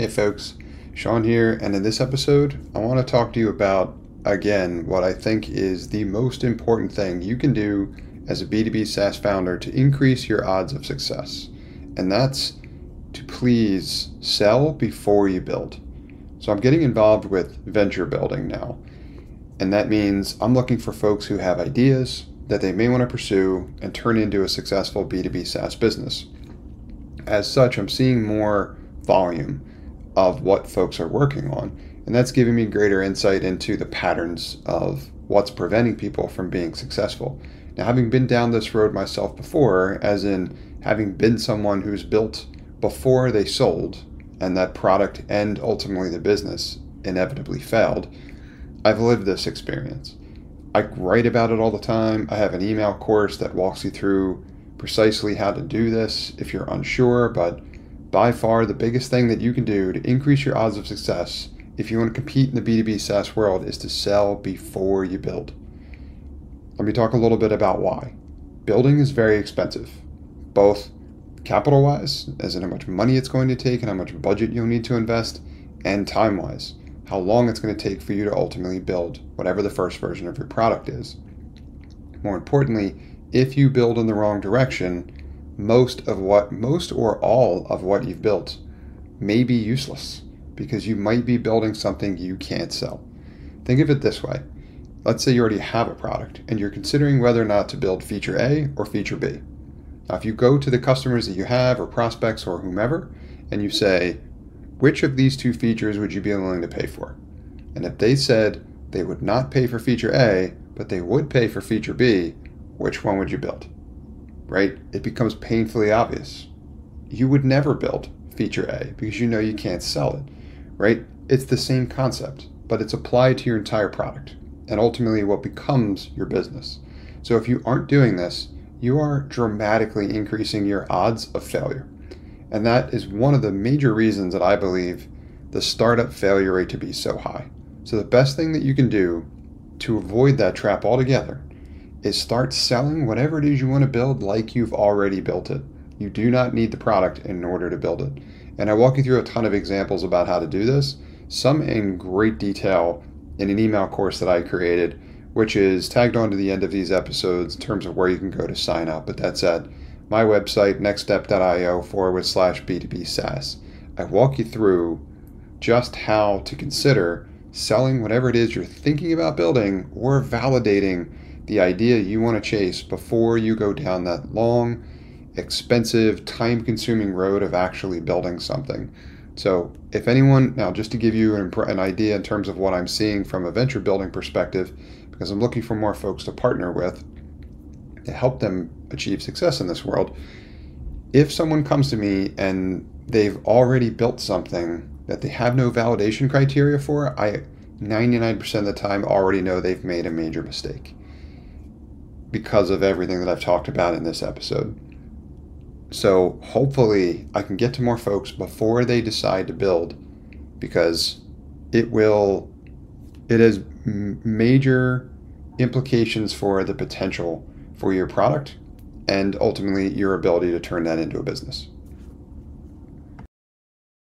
Hey folks, Sean here, and in this episode, I want to talk to you about, again, what I think is the most important thing you can do as a B2B SaaS founder to increase your odds of success. And that's to please sell before you build. So I'm getting involved with venture building now. And that means I'm looking for folks who have ideas that they may want to pursue and turn into a successful B2B SaaS business. As such, I'm seeing more volume of what folks are working on, and that's giving me greater insight into the patterns of what's preventing people from being successful. Now, having been down this road myself before, as in having been someone who's built before they sold, and that product and ultimately the business inevitably failed, I've lived this experience. I write about it all the time. I have an email course that walks you through precisely how to do this if you're unsure, but by far the biggest thing that you can do to increase your odds of success if you want to compete in the B2B SaaS world is to sell before you build. Let me talk a little bit about why. Building is very expensive, both capital-wise, as in how much money it's going to take and how much budget you'll need to invest, and time-wise, how long it's going to take for you to ultimately build whatever the first version of your product is. More importantly, if you build in the wrong direction, most or all of what you've built may be useless because you might be building something you can't sell. Think of it this way. Let's say you already have a product and you're considering whether or not to build feature A or feature B. Now, if you go to the customers that you have or prospects or whomever and you say, which of these two features would you be willing to pay for? And if they said they would not pay for feature A, but they would pay for feature B, which one would you build? Right? It becomes painfully obvious. You would never build feature A because you know you can't sell it, right? It's the same concept, but it's applied to your entire product and ultimately what becomes your business. So if you aren't doing this, you are dramatically increasing your odds of failure. And that is one of the major reasons that I believe the startup failure rate to be so high. So the best thing that you can do to avoid that trap altogether is start selling whatever it is you want to build like you've already built it. You do not need the product in order to build it. And I walk you through a ton of examples about how to do this, some in great detail in an email course that I created, which is tagged on to the end of these episodes in terms of where you can go to sign up. But that's at my website, nextstep.io/B2B SaaS. I walk you through just how to consider selling whatever it is you're thinking about building or validating the idea you want to chase before you go down that long, expensive, time-consuming road of actually building something. So if anyone, now just to give you an idea in terms of what I'm seeing from a venture building perspective, because I'm looking for more folks to partner with to help them achieve success in this world, if someone comes to me and they've already built something that they have no validation criteria for, I 99% of the time already know they've made a major mistake because of everything that I've talked about in this episode. So hopefully I can get to more folks before they decide to build, because it has major implications for the potential for your product and ultimately your ability to turn that into a business.